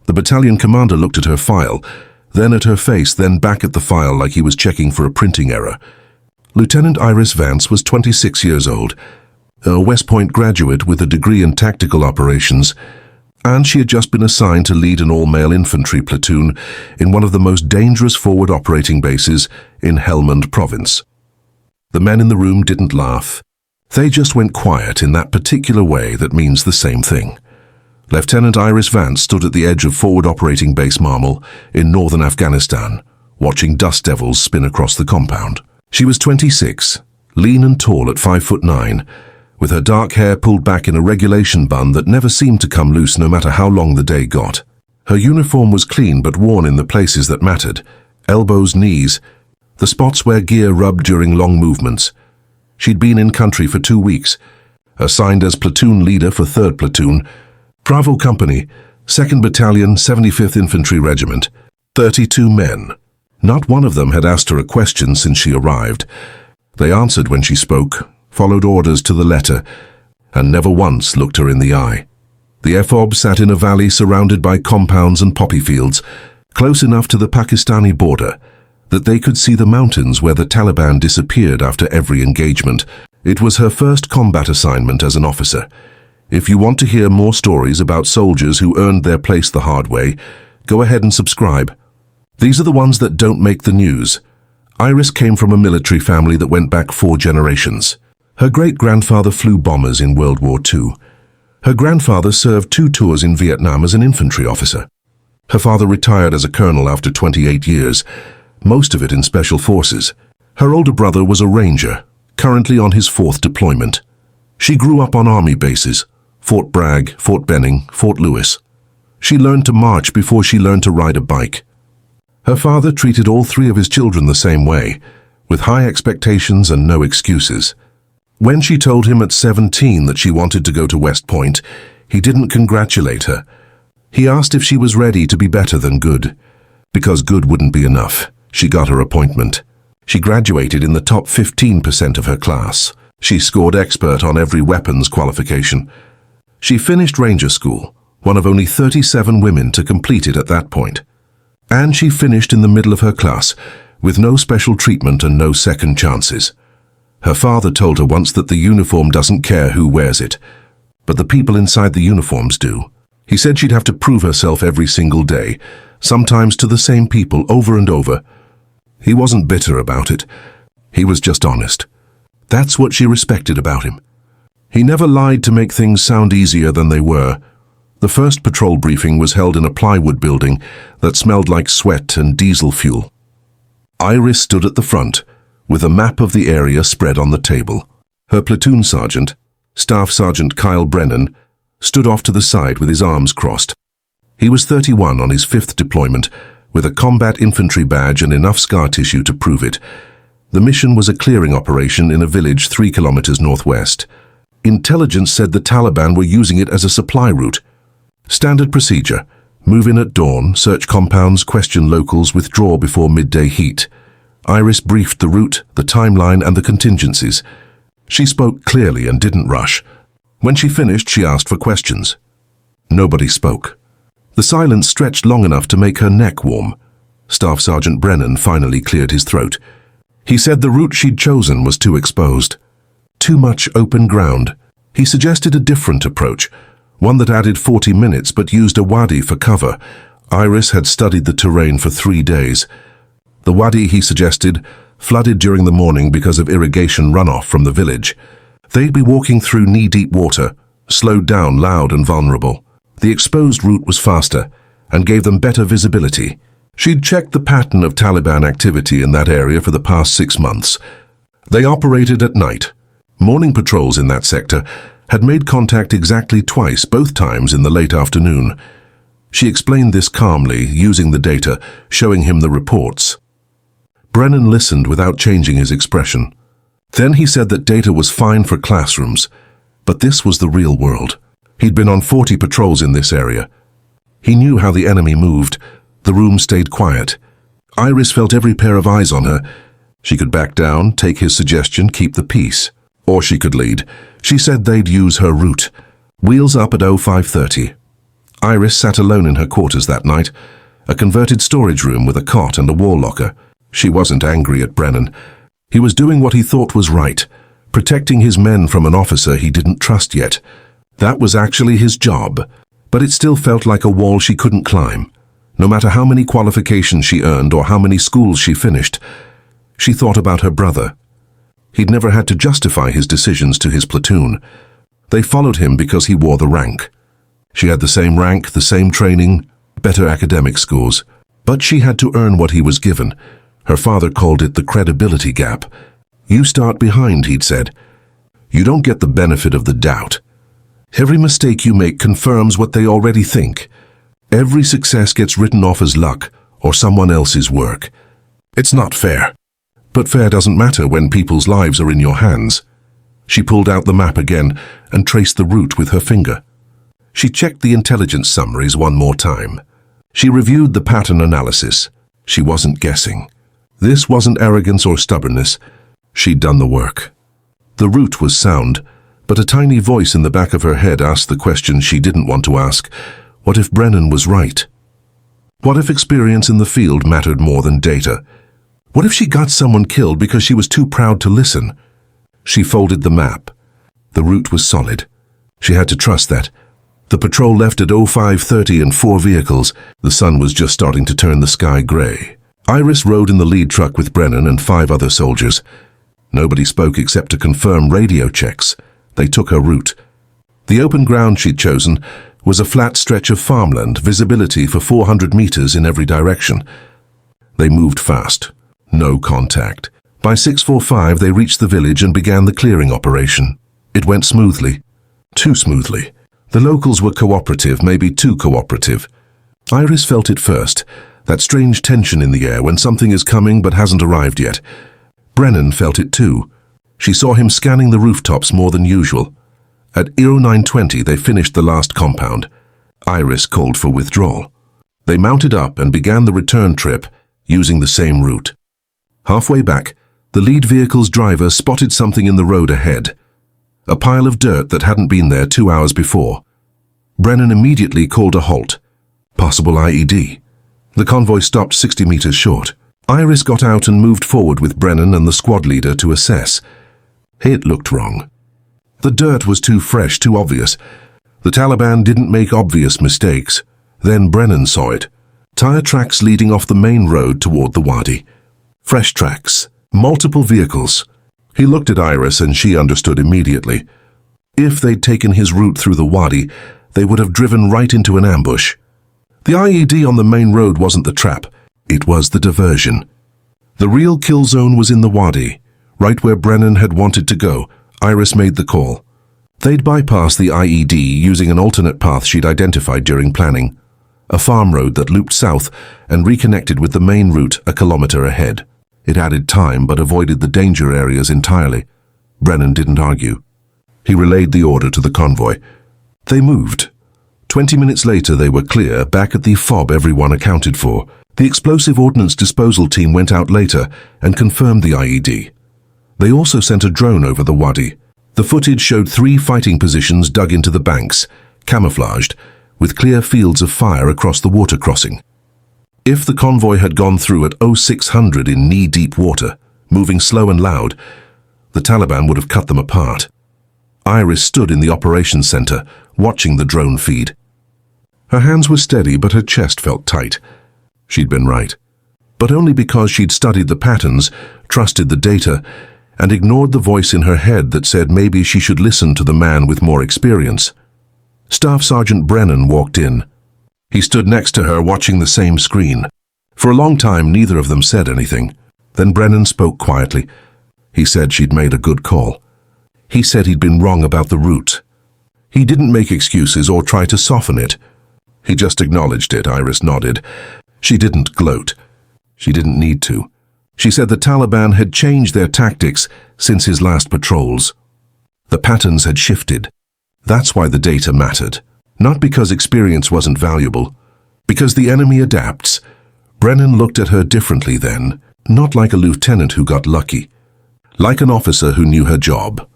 The battalion commander looked at her file, then at her face, then back at the file like he was checking for a printing error. Lieutenant Iris Vance was 26 years old, a West Point graduate with a degree in tactical operations, and she had just been assigned to lead an all-male infantry platoon in one of the most dangerous forward operating bases in Helmand Province. The men in the room didn't laugh. They just went quiet in that particular way that means the same thing. Lieutenant Iris Vance stood at the edge of forward operating base Marmel in northern Afghanistan, watching dust devils spin across the compound. She was 26, lean and tall at 5'9", with her dark hair pulled back in a regulation bun that never seemed to come loose no matter how long the day got. Her uniform was clean but worn in the places that mattered: elbows, knees, the spots where gear rubbed during long movements. She'd been in country for 2 weeks, assigned as platoon leader for 3rd Platoon, Bravo Company, 2nd Battalion, 75th Infantry Regiment. 32 men. Not one of them had asked her a question since she arrived. They answered when she spoke, followed orders to the letter, and never once looked her in the eye. The FOB sat in a valley surrounded by compounds and poppy fields, close enough to the Pakistani border that they could see the mountains where the Taliban disappeared after every engagement. It was her first combat assignment as an officer. If you want to hear more stories about soldiers who earned their place the hard way, go ahead and subscribe. These are the ones that don't make the news. Iris came from a military family that went back 4 generations. Her great-grandfather flew bombers in World War II. Her grandfather served 2 tours in Vietnam as an infantry officer. Her father retired as a colonel after 28 years, most of it in special forces. Her older brother was a ranger, currently on his 4th deployment. She grew up on army bases: Fort Bragg, Fort Benning, Fort Lewis. She learned to march before she learned to ride a bike. Her father treated all 3 of his children the same way, with high expectations and no excuses. When she told him at 17 that she wanted to go to West Point, he didn't congratulate her. He asked if she was ready to be better than good. Because good wouldn't be enough, she got her appointment. She graduated in the top 15% of her class. She scored expert on every weapons qualification. She finished Ranger School, one of only 37 women to complete it at that point. And she finished in the middle of her class, with no special treatment and no second chances. Her father told her once that the uniform doesn't care who wears it, but the people inside the uniforms do. He said she'd have to prove herself every single day, sometimes to the same people over and over. He wasn't bitter about it. He was just honest. That's what she respected about him. He never lied to make things sound easier than they were. The first patrol briefing was held in a plywood building that smelled like sweat and diesel fuel. Iris stood at the front, with a map of the area spread on the table. Her platoon sergeant, Staff Sergeant Kyle Brennan, stood off to the side with his arms crossed. He was 31 on his 5th deployment, with a combat infantry badge and enough scar tissue to prove it. The mission was a clearing operation in a village 3 kilometers northwest. Intelligence said the Taliban were using it as a supply route. Standard procedure: move in at dawn, search compounds, question locals, withdraw before midday heat. Iris briefed the route, the timeline, and the contingencies. She spoke clearly and didn't rush. When she finished, she asked for questions. Nobody spoke. The silence stretched long enough to make her neck warm. Staff Sergeant Brennan finally cleared his throat. He said the route she'd chosen was too exposed. Too much open ground. He suggested a different approach, one that added 40 minutes but used a wadi for cover. Iris had studied the terrain for 3 days. The wadi, he suggested, flooded during the morning because of irrigation runoff from the village. They'd be walking through knee-deep water, slowed down, loud and vulnerable. The exposed route was faster and gave them better visibility. She'd checked the pattern of Taliban activity in that area for the past 6 months. They operated at night. Morning patrols in that sector had made contact exactly twice, both times in the late afternoon. She explained this calmly, using the data, showing him the reports. Brennan listened without changing his expression. Then he said that data was fine for classrooms, but this was the real world. He'd been on 40 patrols in this area. He knew how the enemy moved. The room stayed quiet. Iris felt every pair of eyes on her. She could back down, take his suggestion, keep the peace. Or she could lead. She said they'd use her route. Wheels up at 0530. Iris sat alone in her quarters that night, a converted storage room with a cot and a wall locker. She wasn't angry at Brennan. He was doing what he thought was right, protecting his men from an officer he didn't trust yet. That was actually his job, but it still felt like a wall she couldn't climb. No matter how many qualifications she earned or how many schools she finished, she thought about her brother. He'd never had to justify his decisions to his platoon. They followed him because he wore the rank. She had the same rank, the same training, better academic scores. But she had to earn what he was given. Her father called it the credibility gap. You start behind, he'd said. You don't get the benefit of the doubt. Every mistake you make confirms what they already think. Every success gets written off as luck or someone else's work. It's not fair. But fair doesn't matter when people's lives are in your hands. She pulled out the map again and traced the route with her finger. She checked the intelligence summaries one more time. She reviewed the pattern analysis. She wasn't guessing. This wasn't arrogance or stubbornness. She'd done the work. The route was sound, but a tiny voice in the back of her head asked the question she didn't want to ask. What if Brennan was right? What if experience in the field mattered more than data? What if she got someone killed because she was too proud to listen? She folded the map. The route was solid. She had to trust that. The patrol left at 05:30 in 4 vehicles. The sun was just starting to turn the sky gray. Iris rode in the lead truck with Brennan and 5 other soldiers. Nobody spoke except to confirm radio checks. They took her route. The open ground she'd chosen was a flat stretch of farmland, visibility for 400 meters in every direction. They moved fast. No contact. By 6:45 they reached the village and began the clearing operation. It went smoothly. Too smoothly. The locals were cooperative, maybe too cooperative. Iris felt it first, that strange tension in the air when something is coming but hasn't arrived yet. Brennan felt it too. She saw him scanning the rooftops more than usual. At 09:20 they finished the last compound. Iris called for withdrawal. They mounted up and began the return trip using the same route. Halfway back, the lead vehicle's driver spotted something in the road ahead. A pile of dirt that hadn't been there 2 hours before. Brennan immediately called a halt. Possible IED. The convoy stopped 60 meters short. Iris got out and moved forward with Brennan and the squad leader to assess. It looked wrong. The dirt was too fresh, too obvious. The Taliban didn't make obvious mistakes. Then Brennan saw it. Tire tracks leading off the main road toward the wadi. Fresh tracks. Multiple vehicles. He looked at Iris and she understood immediately. If they'd taken his route through the wadi, they would have driven right into an ambush. The IED on the main road wasn't the trap. It was the diversion. The real kill zone was in the wadi, right where Brennan had wanted to go. Iris made the call. They'd bypass the IED using an alternate path she'd identified during planning. A farm road that looped south and reconnected with the main route a kilometer ahead. It added time but avoided the danger areas entirely. Brennan didn't argue. He relayed the order to the convoy. They moved. 20 minutes later they were clear, back at the fob everyone accounted for. The explosive ordnance disposal team went out later and confirmed the IED. They also sent a drone over the wadi. The footage showed 3 fighting positions dug into the banks, camouflaged, with clear fields of fire across the water crossing. If the convoy had gone through at 0600 in knee-deep water, moving slow and loud, the Taliban would have cut them apart. Iris stood in the operations center, watching the drone feed. Her hands were steady, but her chest felt tight. She'd been right. But only because she'd studied the patterns, trusted the data, and ignored the voice in her head that said maybe she should listen to the man with more experience. Staff Sergeant Brennan walked in. He stood next to her, watching the same screen. For a long time, neither of them said anything. Then Brennan spoke quietly. He said she'd made a good call. He said he'd been wrong about the route. He didn't make excuses or try to soften it. He just acknowledged it. Iris nodded. She didn't gloat. She didn't need to. She said the Taliban had changed their tactics since his last patrols. The patterns had shifted. That's why the data mattered. Not because experience wasn't valuable. Because the enemy adapts. Brennan looked at her differently then, not like a lieutenant who got lucky. Like an officer who knew her job.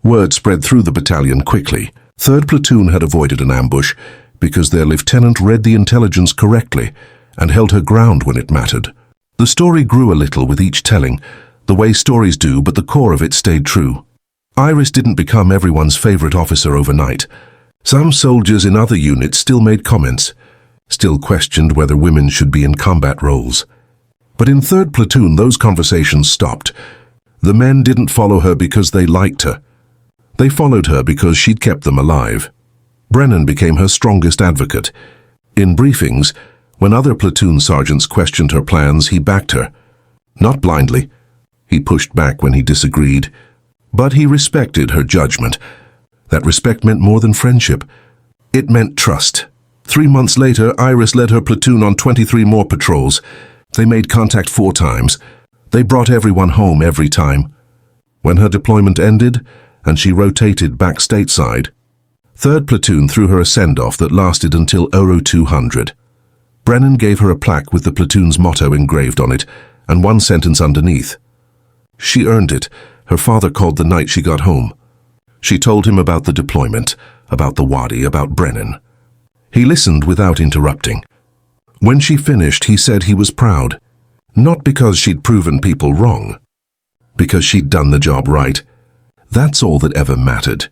Word spread through the battalion quickly. 3rd Platoon had avoided an ambush. because their lieutenant read the intelligence correctly and held her ground when it mattered. The story grew a little with each telling, the way stories do, but the core of it stayed true. Iris didn't become everyone's favorite officer overnight. Some soldiers in other units still made comments, still questioned whether women should be in combat roles. But in 3rd Platoon, those conversations stopped. The men didn't follow her because they liked her. They followed her because she'd kept them alive. Brennan became her strongest advocate. In briefings, when other platoon sergeants questioned her plans, he backed her. Not blindly. He pushed back when he disagreed. But he respected her judgment. That respect meant more than friendship. It meant trust. 3 months later, Iris led her platoon on 23 more patrols. They made contact 4 times. They brought everyone home every time. When her deployment ended, and she rotated back stateside, 3rd Platoon threw her a send-off that lasted until Oro 200. Brennan gave her a plaque with the platoon's motto engraved on it, and one sentence underneath. She earned it. Her father called the night she got home. She told him about the deployment, about the Wadi, about Brennan. He listened without interrupting. When she finished, he said he was proud. Not because she'd proven people wrong. Because she'd done the job right. That's all that ever mattered.